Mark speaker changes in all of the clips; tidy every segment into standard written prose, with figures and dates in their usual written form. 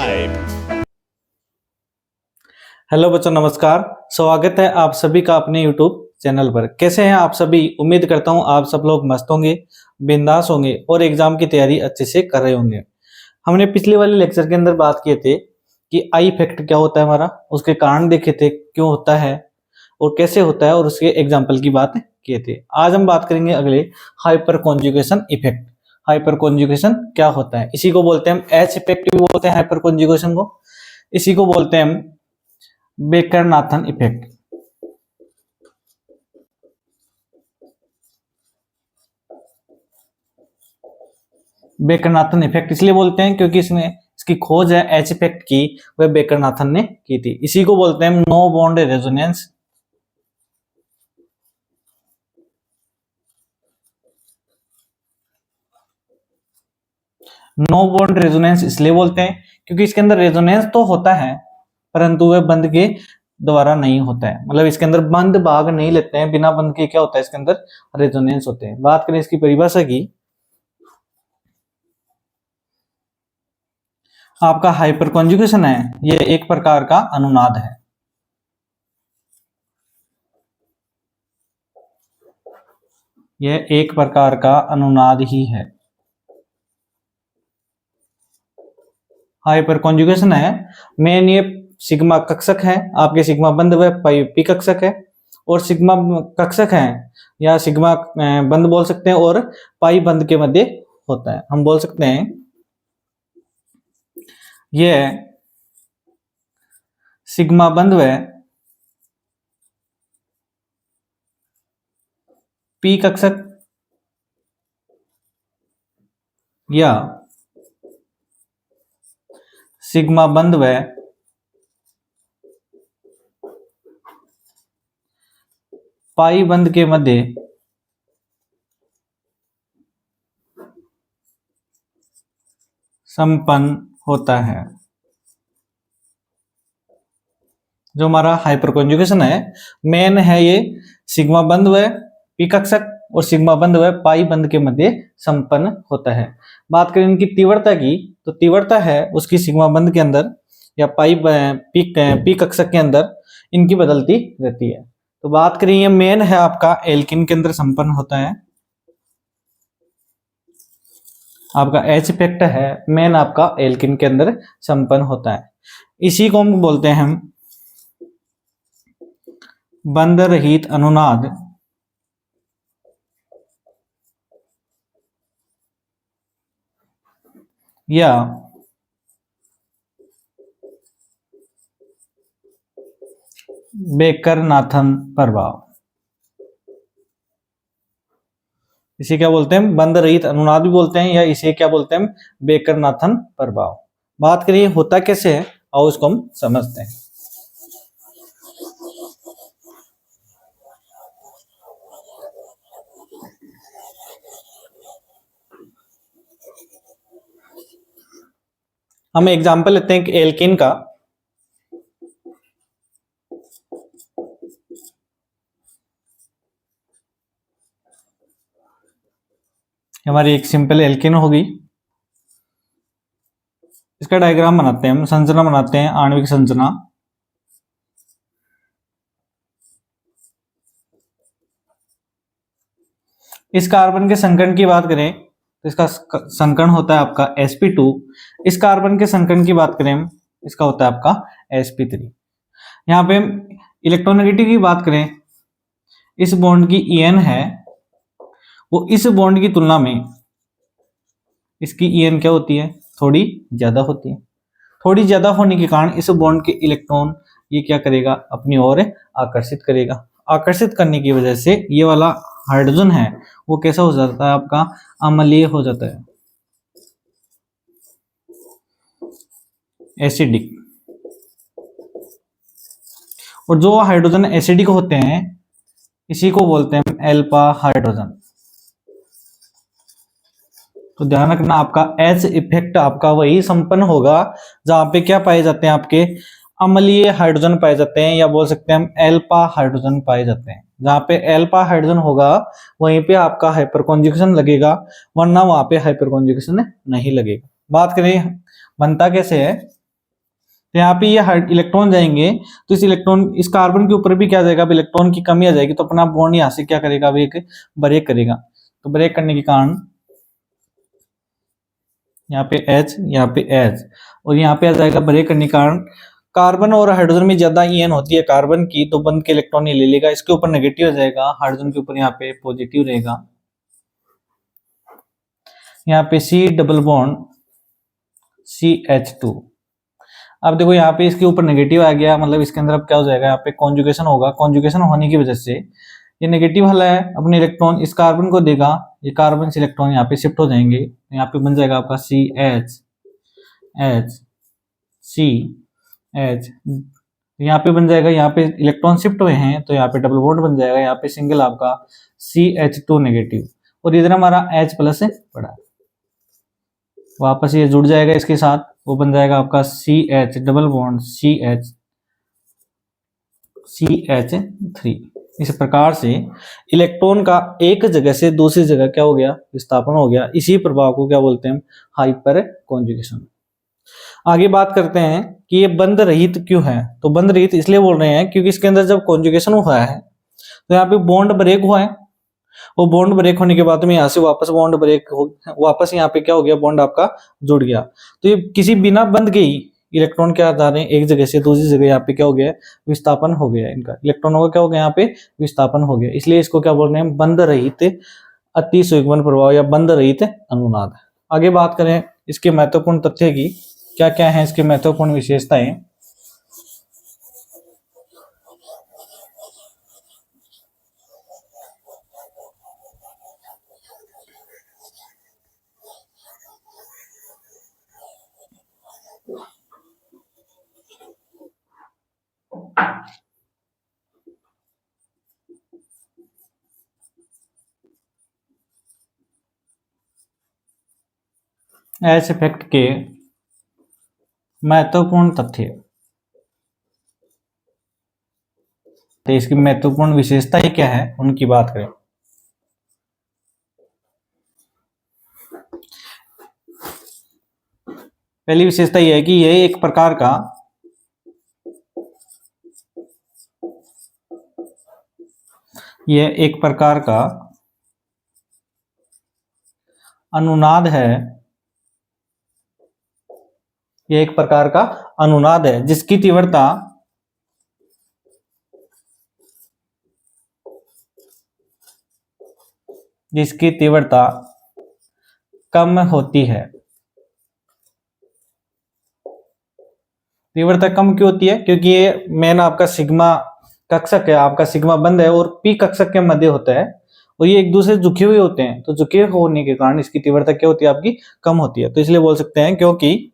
Speaker 1: subscribe।
Speaker 2: Hello बच्चों, नमस्कार। स्वागत है आप सभी का अपने YouTube चैनल पर। कैसे हैं आप सभी? उम्मीद करता हूं आप सब लोग मस्त होंगे, बिंदास होंगे और एग्जाम की तैयारी अच्छे से कर रहे होंगे। हमने पिछले वाले लेक्चर के अंदर बात किए थे कि आई इफेक्ट क्या होता है हमारा, उसके कारण देखे थे, क्यों होता है और कैसे होता है, और उसके एग्जाम्पल की बात किए थे। आज हम बात करेंगे अगले hyper conjugation effect. Hyper conjugation क्या होता है? इसी को बोलते हैं हम एच इफेक्ट भी बोलते हैं हाइपर कॉन्जुगेशन को। इसी को बोलते हैं हम baker Nathan effect. Baker Nathan effect इसलिए बोलते हैं क्योंकि इसमें इसकी खोज है एच इफेक्ट की, वह बेकर नाथन ने की थी। इसी को बोलते हैं no bond resonance. No bond resonance इसलिए बोलते हैं क्योंकि इसके अंदर रेजोनेंस तो होता है परंतु वह बंद के द्वारा नहीं होता है। मतलब इसके अंदर बंद भाग नहीं लेते हैं, बिना बंद के क्या होता है इसके अंदर रेजोनेंस होते हैं। बात करें इसकी परिभाषा की, आपका हाइपर कॉन्जुगेशन है ये एक प्रकार का अनुनाद है। यह एक प्रकार का अनुनाद ही है। हाइपर कॉन्जुगेशन है मेन ये सिग्मा कक्षक है, आपके सिग्मा बंद व पाई पी कक्षक है, और सिग्मा कक्षक है या सिग्मा बंद बोल सकते हैं और पाई बंद के मध्य होता है। हम बोल सकते हैं यह सिग्मा बंद व पी कक्षक या सिग्मा बंद व पाई बंद के मध्य संपन्न होता है। जो हमारा हाइपर कॉन्जुगेशन है मेन है ये सिग्मा बंद व पी कक्षक और सिग्मा बंद व पाई बंद के मध्य संपन्न होता है। बात करें इनकी तीव्रता की, तो तीव्रता है उसकी सिग्मा बंद के अंदर या पाई पी कक्षक के अंदर इनकी बदलती रहती है। तो बात करें ये मेन है आपका एल्किन के अंदर संपन्न होता है। आपका एच इफेक्ट है मेन आपका एल्किन के अंदर संपन्न होता है। इसी को हम बोलते हैं हम बंध रहित अनुनाद या बेकर नाथन प्रभाव। इसे क्या बोलते हैं? बंध रहित अनुनाद भी बोलते हैं या इसे क्या बोलते हैं? बेकर नाथन प्रभाव। बात करिए होता कैसे है, और उसको हम समझते हैं। हम एग्जांपल लेते हैं कि एल्किन का। हमारी एक सिंपल एल्किन होगी, इसका डायग्राम बनाते हैं हम, संरचना बनाते हैं, आणविक संरचना। इस कार्बन के संकरण की बात करें तो इसका संकरण होता है आपका sp2। इस कार्बन के संकरण की बात करें हम, इसका होता है आपका sp3। यहाँ पे इलेक्ट्रोनेगेटिव की बात करें, इस बॉन्ड की En है वो इस बॉन्ड की तुलना में इसकी En क्या होती है? थोड़ी ज्यादा होती है। थोड़ी ज्यादा होने के कारण इस बॉन्ड के इलेक्ट्रॉन ये क्या करेगा? अपनी ओर आकर्षित करेगा। आकर्षित करने की वजह से ये वाला हाइड्रोजन है वो कैसा हो जाता है? आपका अम्लीय हो जाता है, एसिडिक। और जो हाइड्रोजन एसिडिक होते हैं इसी को बोलते हैं एल्फा हाइड्रोजन। तो ध्यान रखना आपका एच इफेक्ट आपका वही संपन्न होगा जहां पे क्या पाए जाते हैं? आपके अम्लीय हाइड्रोजन पाए जाते हैं, या बोल सकते हैं हम एल्फा हाइड्रोजन पाए जाते हैं। जहां पे एल्फा हाइड्रोजन होगा वहीं पे आपका हाइपर कॉन्जुगेशन लगेगा, वरना वहां पे हाइपर कॉन्जुगेशन नहीं लगेगा। बात करें बनता कैसे है, तो यहाँ पे ये इलेक्ट्रॉन जाएंगे, तो इस इलेक्ट्रॉन इस कार्बन के ऊपर भी क्या जाएगा, अब इलेक्ट्रॉन की कमी आ जाएगी, तो अपना बॉन्ड यहाँ से क्या करेगा, अब एक ब्रेक करेगा। तो ब्रेक करने के कारण यहाँ पे H, यहाँ पे H, और यहाँ पे आ जाएगा ब्रेक करने के कारण कार्बन और हाइड्रोजन में ज्यादा ईएन होती है कार्बन की, तो बंद के इलेक्ट्रॉन ये ले लेगा, इसके ऊपर नेगेटिव हो जाएगा, हाइड्रोजन के ऊपर यहाँ पे पॉजिटिव रहेगा। यहाँ पे C डबल बॉन्ड CH2। अब देखो यहाँ पे इसके ऊपर नेगेटिव आ गया, मतलब इसके अंदर अब क्या हो जाएगा, यहाँ पे कॉन्जुगेशन होगा, कॉन्जुगेशन होने की वजह से ये नेगेटिव वाला है अपने इलेक्ट्रॉन इस कार्बन को देगा, ये कार्बन से इलेक्ट्रॉन यहाँ पे शिफ्ट हो जाएंगे, यहाँ पे बन जाएगा आपका CH H CH, यहाँ पे बन जाएगा, यहाँ पे इलेक्ट्रॉन शिफ्ट हुए हैं तो यहाँ पे डबल बॉन्ड बन जाएगा, यहाँ पे सिंगल आपका CH2 नेगेटिव, और इधर हमारा H प्लस पड़ा, वापस ये जुड़ जाएगा इसके साथ, वो बन जाएगा आपका CH डबल बॉन्ड CH3। इस प्रकार से इलेक्ट्रॉन का एक जगह से दूसरी जगह क्या हो गया, विस्थापन हो गया। इसी प्रभाव को क्या बोलते हैं हम, हाइपर कॉन्जुगेशन। आगे बात करते हैं कि ये बंध रहित क्यों है, तो बंध रहित इसलिए बोल रहे हैं क्योंकि इसके अंदर जब कॉन्जुगेशन हुआ है तो यहाँ पे बॉन्ड ब्रेक हुआ है, वो बॉन्ड ब्रेक होने के बाद में यहाँ से वापस बॉन्ड ब्रेक हो, वापस यहाँ पे क्या हो गया, बॉन्ड आपका जुड़ गया। तो ये किसी बिना बंध के ही इलेक्ट्रॉन क्या जा रहे हैं एक जगह से दूसरी जगह, यहाँ पे क्या हो गया, विस्थापन हो गया, इनका इलेक्ट्रॉनों का क्या हो गया, यहाँ पे विस्थापन हो गया, इसलिए इसको क्या बोल रहे हैं, बंध रहित अति संयुग्मन प्रभाव या बंध रहित अनुनाद। आगे बात करें इसके महत्वपूर्ण तथ्य की, क्या क्या है इसके महत्वपूर्ण विशेषताएं। एच इफेक्ट के महत्वपूर्ण तथ्य, तो इसकी महत्वपूर्ण विशेषता ही क्या है उनकी बात करें। पहली विशेषता यह है कि यह एक प्रकार का अनुनाद है, यह एक प्रकार का अनुनाद है जिसकी तीव्रता कम होती है। तीव्रता कम क्यों होती है, क्योंकि ये मेन आपका सिग्मा कक्षक है, आपका सिग्मा बंद है और पी कक्षक के मध्य होता है, और ये एक दूसरे झुके हुए होते हैं, तो झुके होने के कारण इसकी तीव्रता क्या होती है, आपकी कम होती है। तो इसलिए बोल सकते हैं क्योंकि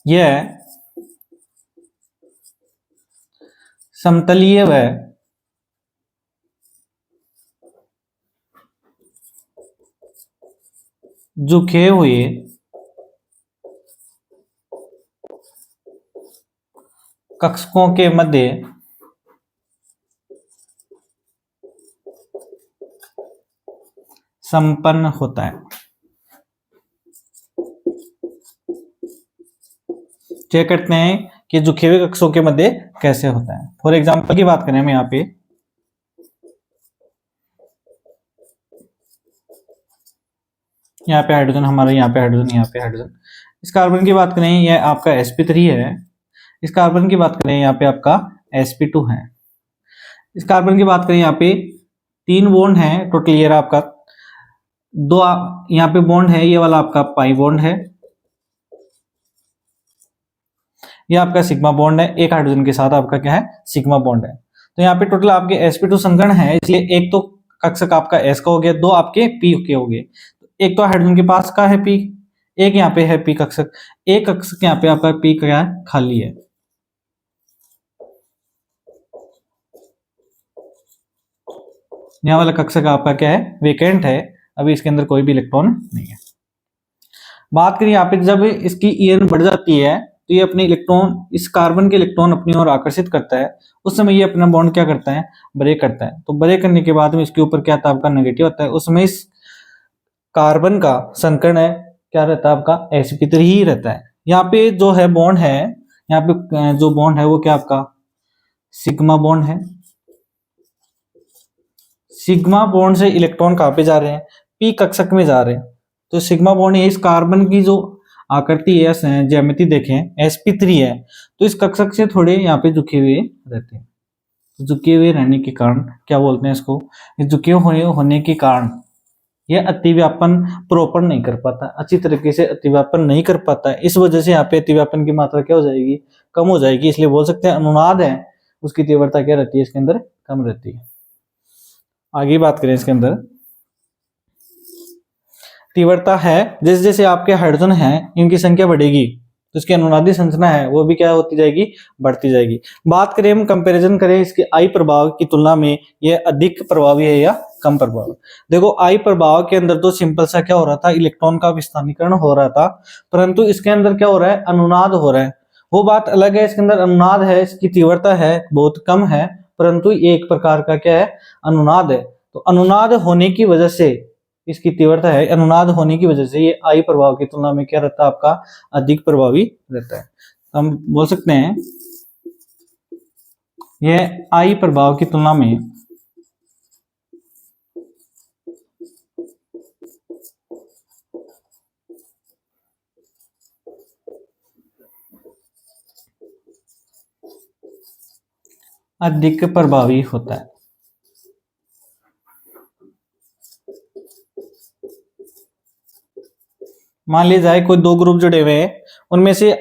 Speaker 2: यह समतलीय व झुके हुए कक्षकों के मध्य संपन्न होता है। चेक करते हैं कि झुके हुए कक्षकों के मध्य कैसे होता है। फॉर एग्जांपल की बात करें हम यहाँ पे, हाइड्रोजन हमारा, यहाँ पे हाइड्रोजन, इस कार्बन की बात करें यह आपका sp3 है, इस कार्बन की बात करें यहाँ पे आपका sp2 है, इस कार्बन की बात करें यहाँ पे 3 बॉन्ड है टोटल, ये आपका 2 यहाँ पे बॉन्ड है, ये वाला आपका पाई बॉन्ड है, ये आपका सिग्मा बॉन्ड है, एक हाइड्रोजन के साथ आपका क्या है, सिग्मा बॉन्ड है। तो यहाँ पे टोटल आपके sp2 संकर्ण है, इसलिए एक तो कक्षक आपका s का हो गया, 2 आपके p के हो गए, एक तो हाइड्रोजन के पास का है p, एक यहाँ पे है p कक्षक, एक कक्षक यहाँ पे आपका p का क्या है, खाली है। यहाँ वाला कक्षक आपका क्या है, वेकेंट है, अभी इसके अंदर कोई भी इलेक्ट्रॉन नहीं है। बात करें यहाँ पे जब इसकी ईएन बढ़ जाती है तो ये अपने इलेक्ट्रॉन, इस कार्बन के इलेक्ट्रॉन अपनी ओर आकर्षित करता है, उस समय ये अपना बॉन्ड क्या करता है, ब्रेक करता है। तो ब्रेक करने के बाद में इसके ऊपर क्या था, आपका नेगेटिव होता है, उसमें इस कार्बन का संकर्ण है क्या रहता है आपका sp3 ही रहता है। यहाँ पे जो है बॉन्ड है, यहाँ पे जो बॉन्ड है वो क्या आपका सिग्मा बॉन्ड है। सिग्मा बॉन्ड से इलेक्ट्रॉन कहाँ पे जा रहे हैं, पी कक्षक में जा रहे हैं। तो सिग्मा बॉन्ड है, इस कार्बन की जो आकृति है ज्यामिति देखें sp3 है, तो इस कक्षक से थोड़े यहाँ पे झुके हुए रहते हैं। झुके हुए रहने के कारण क्या बोलते हैं इसको, झुके हुए होने के कारण यह अतिव्यापन प्रॉपर नहीं कर पाता, अच्छी तरीके से अतिव्यापन नहीं कर पाता है। इस वजह से यहाँ पे अतिव्यापन की मात्रा क्या हो जाएगी, कम हो जाएगी। इसलिए बोल सकते हैं अनुनाद है उसकी तीव्रता क्या रहती है इसके अंदर, कम रहती है। आगे बात करें इसके अंदर तीव्रता है, जैसे जैसे आपके हाइड्रोजन हैं इनकी संख्या बढ़ेगी तो इसकी अनुनादी संरचना है वो भी क्या होती जाएगी, बढ़ती जाएगी। बात करें हम कंपैरिजन करें इसके आई प्रभाव की तुलना में यह अधिक प्रभावी है या कम प्रभाव। देखो आई प्रभाव के अंदर तो सिंपल सा क्या हो रहा था, इलेक्ट्रॉन का विस्थानीकरण हो रहा था, परंतु इसके अंदर क्या हो रहा है, अनुनाद हो रहा है। वो बात अलग है, इसके अंदर अनुनाद है, इसकी तीव्रता है बहुत कम है, परंतु ये एक प्रकार का क्या है, अनुनाद है। तो अनुनाद होने की वजह से इसकी तीव्रता है, अनुनाद होने की वजह से ये आई प्रभाव की तुलना में क्या रहता है आपका अधिक प्रभावी रहता है। हम बोल सकते हैं यह आई प्रभाव की तुलना में अधिक प्रभावी होता है। मान लिया जाए कोई दो ग्रुप जुड़े हुए हैं, उनमें से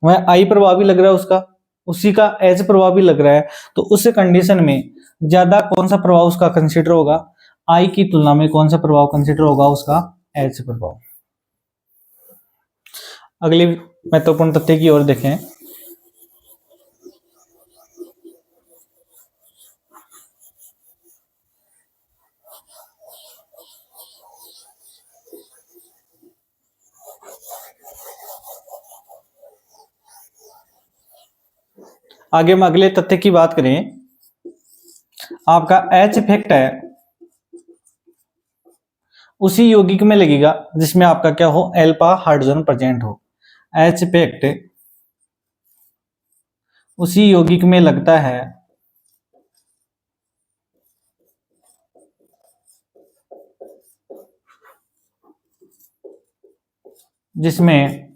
Speaker 2: वह आई प्रभावी लग रहा है उसका, उसी का एच प्रभावी लग रहा है, तो उस कंडीशन में ज्यादा कौन सा प्रभाव उसका कंसीडर होगा, आई की तुलना में कौन सा प्रभाव कंसीडर होगा, उसका एच प्रभाव। अगली महत्वपूर्ण तथ्य की ओर देखें। आगे हम अगले तथ्य की बात करें, आपका एच इफेक्ट है उसी यौगिक में लगेगा जिसमें आपका क्या हो, एल्फा हाइड्रोजन प्रेजेंट हो। एच इफेक्ट उसी यौगिक में लगता है जिसमें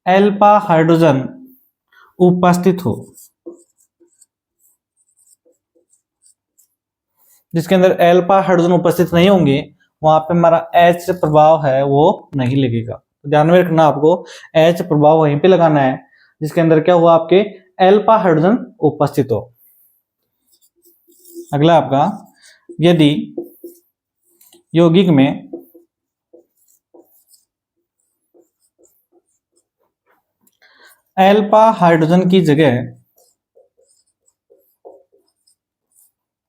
Speaker 2: एल्फा हाइड्रोजन उपस्थित हो। जिसके अंदर एल्फा हाइड्रोजन उपस्थित नहीं होंगे वहां पे हमारा एच प्रभाव है वो नहीं लगेगा। तो ध्यान में रखना आपको, एच प्रभाव वहीं पे लगाना है जिसके अंदर क्या हुआ, आपके एल्फा हाइड्रोजन उपस्थित हो। अगला आपका, यदि यौगिक में एल्फा हाइड्रोजन की जगह,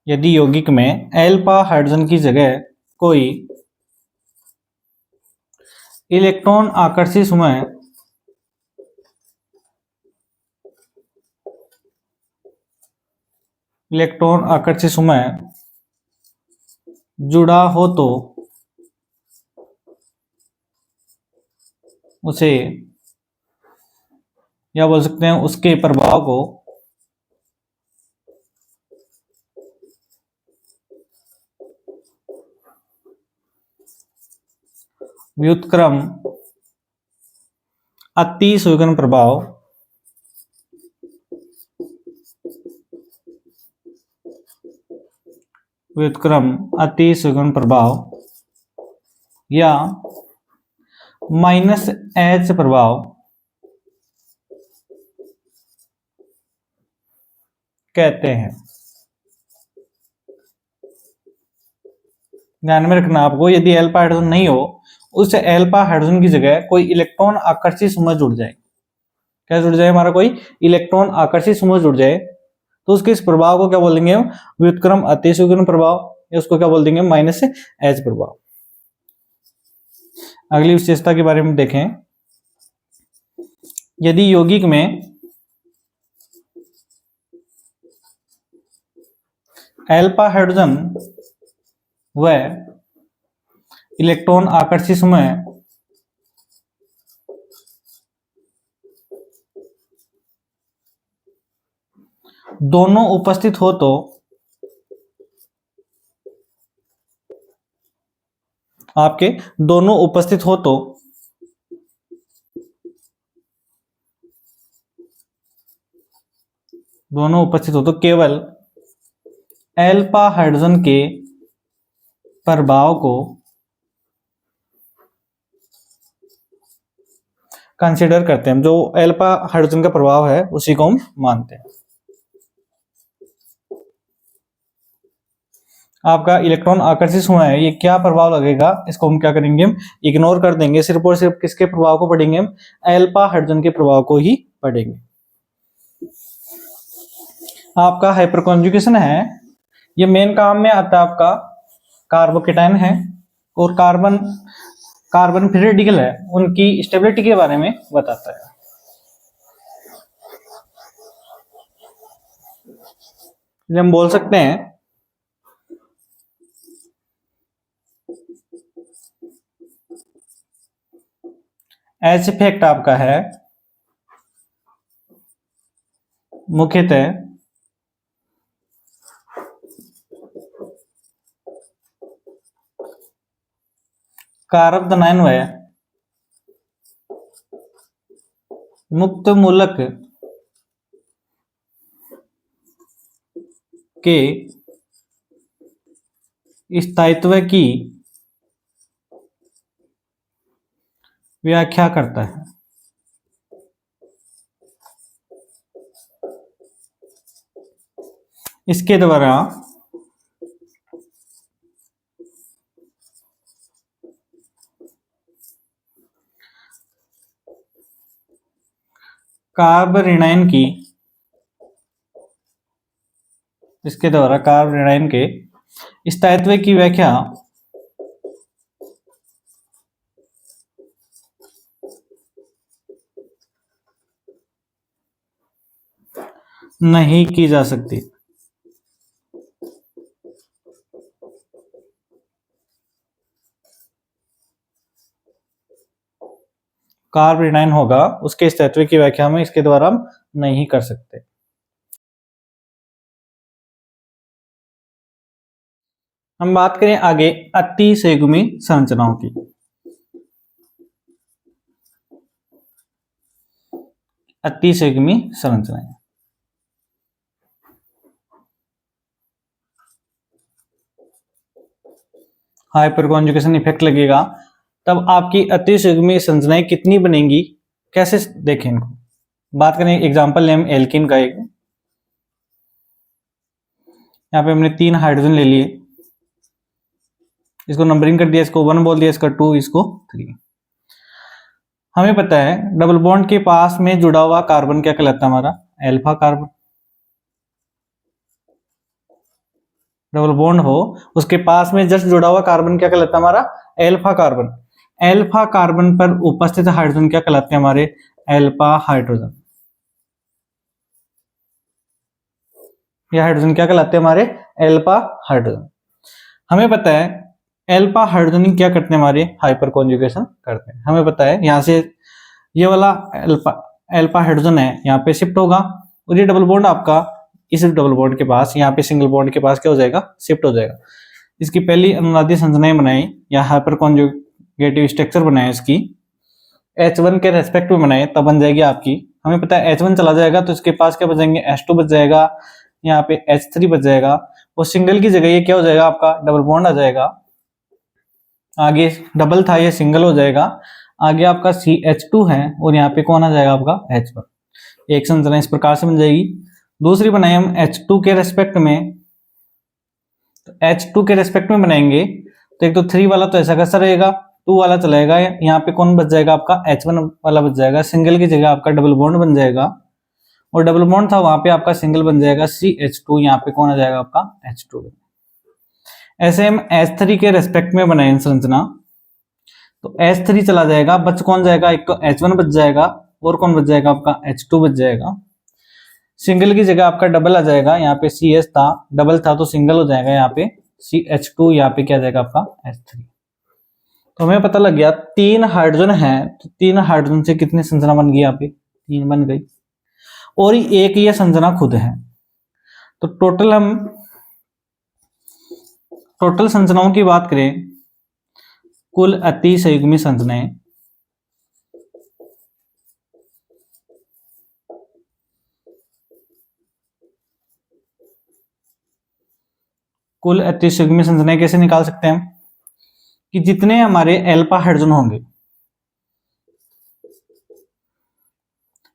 Speaker 2: यदि यौगिक में एल्फा हाइड्रोजन की जगह कोई इलेक्ट्रॉन आकर्षी समूह जुड़ा हो तो उसे, या बोल सकते हैं उसके प्रभाव को व्युत्क्रम अति संयुग्मन प्रभाव या माइनस एच प्रभाव कहते हैं। ध्यान में रखना आपको, यदि एल्फा हाइड्रोजन नहीं हो, उस एल्फा हाइड्रोजन की जगह कोई इलेक्ट्रॉन आकर्षी समूह जुड़ जाए, क्या जुड़ जाए, हमारा कोई इलेक्ट्रॉन आकर्षी समूह जुड़ जाए, तो उसके इस प्रभाव को क्या बोलेंगे, व्युत्क्रम अति संयुग्मन प्रभाव, या उसको क्या बोल देंगे, माइनस एच प्रभाव। अगली विशेषता के बारे में देखें, यदि यौगिक में एल्फा हाइड्रोजन व इलेक्ट्रॉन आकर्षित समय दोनों उपस्थित हो तो आपके दोनों उपस्थित हो तो केवल अल्फा हाइड्रोजन के प्रभाव को कंसीडर करते हैं। जो अल्फा हाइड्रोजन का प्रभाव है उसी को हम मानते हैं। आपका इलेक्ट्रॉन आकर्षित हुआ है, ये क्या प्रभाव लगेगा, इसको हम क्या करेंगे, हम इग्नोर कर देंगे। सिर्फ और सिर्फ किसके प्रभाव को पढ़ेंगे, हम अल्फा हाइड्रोजन के प्रभाव को ही पढ़ेंगे। आपका हाइपर कॉन्जुगेशन है, ये मेन काम में आता है आपका कार्बोकेटाइन है और कार्बन फ्री रेडिकल है, उनकी स्टेबिलिटी के बारे में बताता है। हम बोल सकते हैं एच इफेक्ट आपका है मुख्यतः कार्बोदनायन व मुक्त मूलक के स्थायित्व की व्याख्या करता है। इसके द्वारा कार्बोरेनाइन के स्थायित्व की व्याख्या नहीं की जा सकती। कार्बोरेनाइन होगा, उसके स्थायित्व की व्याख्या में इसके द्वारा हम नहीं कर सकते। हम बात करें आगे अतिसंयुग्मी संरचनाओं की। अतिसंयुग्मी संरचनाएं, हाइपर कॉन्जुगेशन इफेक्ट लगेगा तब आपकी अतिसंयुग्मी संरचनाएं कितनी बनेंगी, कैसे देखें इनको। बात करें एग्जांपल लें एल्कीन का एक, यहाँ पे हमने 3 हाइड्रोजन ले लिए, इसको नंबरिंग कर दिया, इसको 1 बोल दिया, इसका 2, इसको 3। हमें पता है डबल बॉन्ड के पास में जुड़ा हुआ कार्बन क्या कहलाता है, हमारा अल्फा कार्बन। डबल बॉन्ड हो उसके पास में जस्ट जुड़ा हुआ कार्बन क्या कहलाता है, हमारा अल्फा कार्बन। अल्फा कार्बन पर उपस्थित हाइड्रोजन क्या कहलाते हैं, हमारे अल्फा हाइड्रोजन। यह हाइड्रोजन क्या कहलाते हैं, हमारे अल्फा हाइड्रोजन। हमें पता है अल्फा हाइड्रोजन क्या करते हैं, हमारे हाइपर कॉन्जुगेशन करते हैं। हमें पता है यहाँ से ये वाला अल्फा हाइड्रोजन है यहाँ पे शिफ्ट होगा, और ये डबल बॉन्ड आपका इस डबल बॉन्ड के पास यहाँ पे सिंगल बॉन्ड के पास क्या हो जाएगा, शिफ्ट हो जाएगा। इसकी पहली अनुनादी संरचनाएं बनाई या हाइपर कॉन्जुगेटिव स्ट्रक्चर बनाए, इसकी H1 के रेस्पेक्ट में बनाए, तब बन जाएगी आपकी। हमें पता है H1 चला जाएगा तो इसके पास क्या बचेंगे, H2 बच जाएगा, यहाँ पे H3 बच जाएगा, और सिंगल की जगह ये क्या हो जाएगा, आपका डबल बॉन्ड आ जाएगा। आगे डबल था ये सिंगल हो जाएगा, आगे आपका CH2 है और यहाँ पे कौन आ जाएगा, आपका H1। एक संरचना इस प्रकार से बन जाएगी। दूसरी बनाए हम H2 के रेस्पेक्ट में, तो H2 के रेस्पेक्ट में बनाएंगे तो एक तो 3 वाला तो ऐसा कैसा रहेगा, 2 वाला चलाएगा, यहाँ पे कौन बच जाएगा, आपका H1 वाला बच जाएगा। सिंगल की जगह आपका डबल बॉन्ड बन जाएगा, और डबल बॉन्ड था वहां पे आपका सिंगल बन जाएगा CH2, यहाँ पे कौन आ जाएगा, आपका H2। ऐसे हम H3 के रेस्पेक्ट में बनाए संरचना, तो H3 चला जाएगा, बच कौन जाएगा, एक तो H1 बच जाएगा और कौन बच जाएगा, आपका H2 बच जाएगा। सिंगल की जगह आपका डबल आ जाएगा, यहाँ पे CS था, डबल था तो सिंगल हो जाएगा, यहाँ पे CH2, यहाँ पे क्या आ जाएगा, आपका H3। तो हमें पता लग गया 3 हाइड्रोजन है, तो 3 हाइड्रोजन से कितनी संरचना बन गई? यहाँ पे 3 बन गई, और एक ये संरचना खुद है। तो टोटल संरचनाओं की बात करें, कुल अतिसंयुग्मी संरचनाएं कैसे निकाल सकते हैं हम? कि जितने हमारे एल्फा हाइड्रोजन होंगे,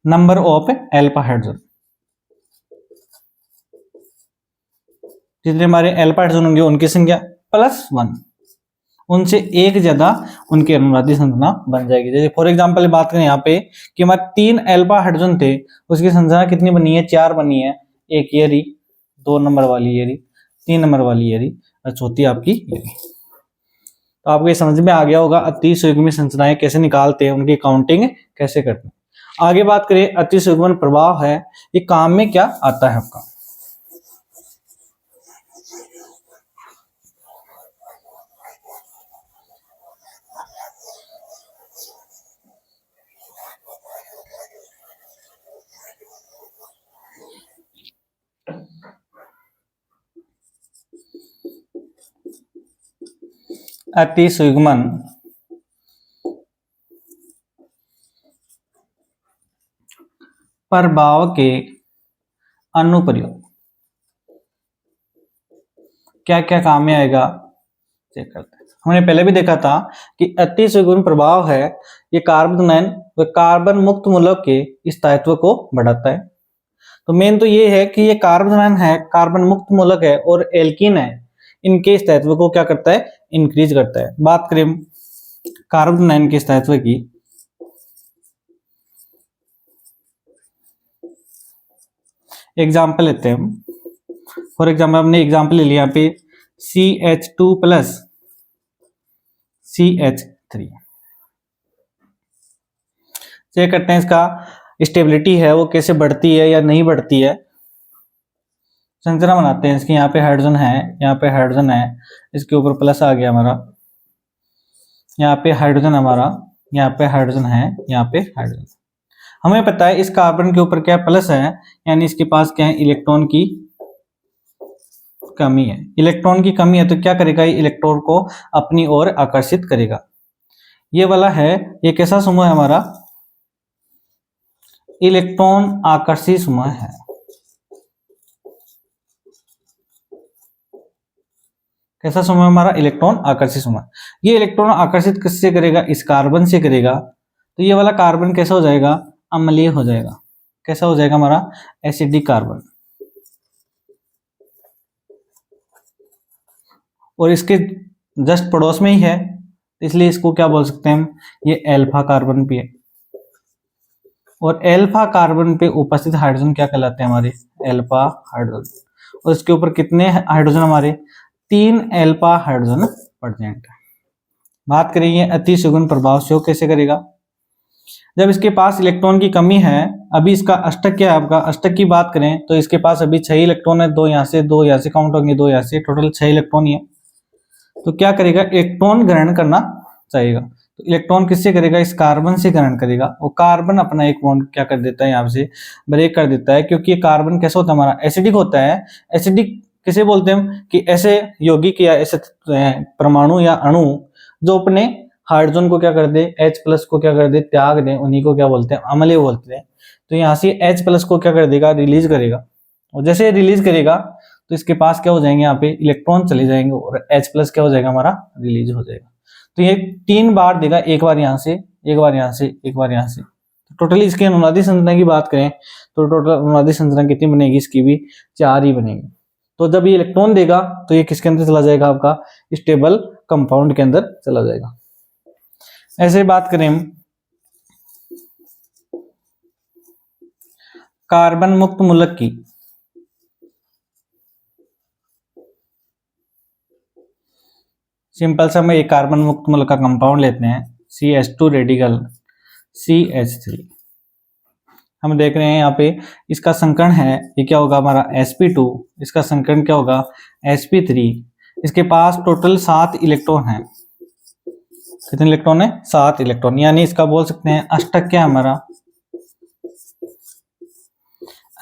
Speaker 2: नंबर ऑफ एल्फा हाइड्रोजन, जितने हमारे एल्फा हाइड्रोजन होंगे उनकी संख्या +1, उनसे एक ज्यादा उनकी अनुनादी संरचना बन जाएगी। जैसे फॉर एग्जांपल बात करें यहाँ पे कि हमारे 3 एल्फा हाइड्रोजन थे, उसकी संरचना कितनी बनी है? 4 बनी है। एक ये रही, 2 नंबर वाली ये रही, 3 नंबर वाली ये रही, और चौथी आपकी ये रही। तो आपको ये समझ में आ गया होगा अतिसंयुग्मी संरचनाएं कैसे निकालते हैं, उनकी काउंटिंग कैसे करते हैं। आगे बात करें अतिसंयुग्मन प्रभाव है, ये काम में क्या आता है आपका? अतिसंयुग्मन प्रभाव के अनुप्रयोग क्या क्या काम में आएगा, चेक करते हैं। हमने पहले भी देखा था कि अतिसंयुग्मन प्रभाव है, ये कार्बन व कार्बन मुक्त मूलक के स्थायित्व को बढ़ाता है। तो मेन तो ये है कि ये कार्बन है, कार्बन मुक्त मूलक है, और एल्कीन है, इनके स्थायित्व को क्या करता है? इंक्रीज करता है। बात करें कार्बन के स्थायित्व की, एग्जाम्पल लेते हैं हम। फॉर एग्जाम्पल हमने एग्जाम्पल ले लिया यहाँ पे CH2 + CH3। चेक करते हैं इसका स्टेबिलिटी है वो कैसे बढ़ती है या नहीं बढ़ती है। संरचना बनाते हैं इसकी, यहाँ पे हाइड्रोजन है, यहाँ पे हाइड्रोजन है, इसके ऊपर प्लस आ गया हमारा, यहाँ पे हाइड्रोजन हमारा, यहाँ पे हाइड्रोजन है, यहाँ पे हाइड्रोजन। हमें पता है इस कार्बन के ऊपर क्या प्लस है, यानी इसके पास क्या है? इलेक्ट्रॉन की कमी है। इलेक्ट्रॉन की कमी है तो क्या करेगा? ये इलेक्ट्रॉन को अपनी ओर आकर्षित करेगा। ये वाला है, ये कैसा समूह है हमारा? इलेक्ट्रॉन आकर्षी समूह है। कैसा समूह हमारा? इलेक्ट्रॉन आकर्षी समूह। ये इलेक्ट्रॉन आकर्षित किससे करेगा? इस कार्बन से करेगा। तो ये वाला कार्बन कैसा हो जाएगा? अम्लीय हो जाएगा। कैसा हो जाएगा हमारा? Acidic carbon. और इसके जस्ट पड़ोस में ही है, इसलिए इसको क्या बोल सकते हैं हम? ये एल्फा कार्बन भी है। और एल्फा कार्बन पे उपस्थित हाइड्रोजन क्या कहलाते हैं? हमारे एल्फा हाइड्रोजन। और इसके ऊपर कितने हाइड्रोजन? हमारे 3 एल्फा हाइड्रोजन प्रेजेंट है। बात करेंगे अतिसंयुग्मन प्रभाव से वो कैसे करेगा। जब इसके पास इलेक्ट्रॉन की कमी है, अभी इसका अष्टक क्या है आपका? अष्टक की बात करें तो इसके पास अभी 6 इलेक्ट्रॉन है, 2 यहाँ से, 2 यहाँ से काउंट होंगे, 2 यहाँ से, टोटल 6 इलेक्ट्रॉन ही है। तो क्या करेगा? इलेक्ट्रॉन ग्रहण करना चाहेगा। तो इलेक्ट्रॉन किससे करेगा? इस कार्बन से ग्रहण करेगा। और कार्बन अपना एक बॉन्ड क्या कर देता है? यहाँ से ब्रेक कर देता है, क्योंकि ये कार्बन कैसा होता है? हमारा एसिडिक होता है। एसिडिक किसे बोलते हैं हम? कि ऐसे यौगिक या ऐसे परमाणु या अणु जो अपने हाइड्रोजन को क्या कर दे? H+ को क्या कर दे? त्याग दे, उन्हीं को क्या बोलते हैं? अम्लीय बोलते हैं। तो यहाँ से H+ को क्या कर देगा? रिलीज करेगा। और जैसे रिलीज करेगा तो इसके पास क्या हो जाएंगे? यहाँ पे इलेक्ट्रॉन चले जाएंगे, और H+ क्या हो जाएगा? हमारा रिलीज हो जाएगा। तो ये 3 बार देगा, एक बार यहाँ से, एक बार यहाँ से, एक बार यहाँ से। तो टोटली इसकी अनुनादी संरचना की बात करें तो टोटल अनुनादी संरचना कितनी बनेगी? इसकी भी 4 ही बनेगी। तो जब ये इलेक्ट्रॉन देगा तो ये किसके अंदर चला जाएगा? आपका स्टेबल कंपाउंड के अंदर चला जाएगा। ऐसे बात करें हम कार्बन मुक्त मूलक की, सिंपल सा मैं एक कार्बन मुक्त मूलक का कंपाउंड लेते हैं, CH2 रेडिकल CH3। हम देख रहे हैं यहाँ पे इसका संकरण है, ये क्या होगा? हमारा sp2। इसका संकरण क्या होगा? sp3। इसके पास टोटल 7 इलेक्ट्रॉन है। कितने इलेक्ट्रॉन है? 7 इलेक्ट्रॉन, यानी इसका बोल सकते हैं अष्टक क्या हमारा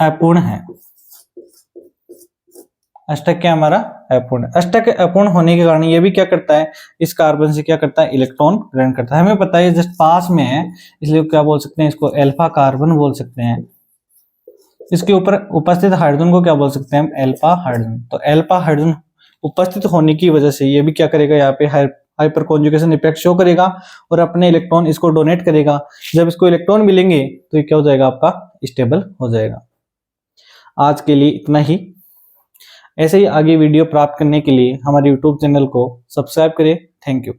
Speaker 2: अपूर्ण है। अष्टक क्या हमारा अपूर्ण। अष्टक अपूर्ण होने के कारण ये भी क्या करता है, इस कार्बन से क्या करता है, इलेक्ट्रॉन ग्रहण करता है। हमें पता है जस्ट पास में है, इसलिए क्या बोल सकते हैं, इसको अल्फा कार्बन बोल सकते हैं। इसके ऊपर उपस्थित हाइड्रोजन को क्या बोल सकते हैं हम, अल्फा हाइड्रोजन। तो अल्फा हाइड्रोजन उपस्थित होने की वजह से ये भी क्या करेगा, यहाँ पे हाइपर कॉन्जुगेशन इफेक्ट शो करेगा और अपने इलेक्ट्रॉन इसको डोनेट करेगा। जब इसको इलेक्ट्रॉन मिलेंगे तो ये क्या हो जाएगा, आपका स्टेबल हो जाएगा। आज के लिए इतना ही। ऐसे ही आगे वीडियो प्राप्त करने के लिए हमारे YouTube चैनल को सब्सक्राइब करें। Thank you.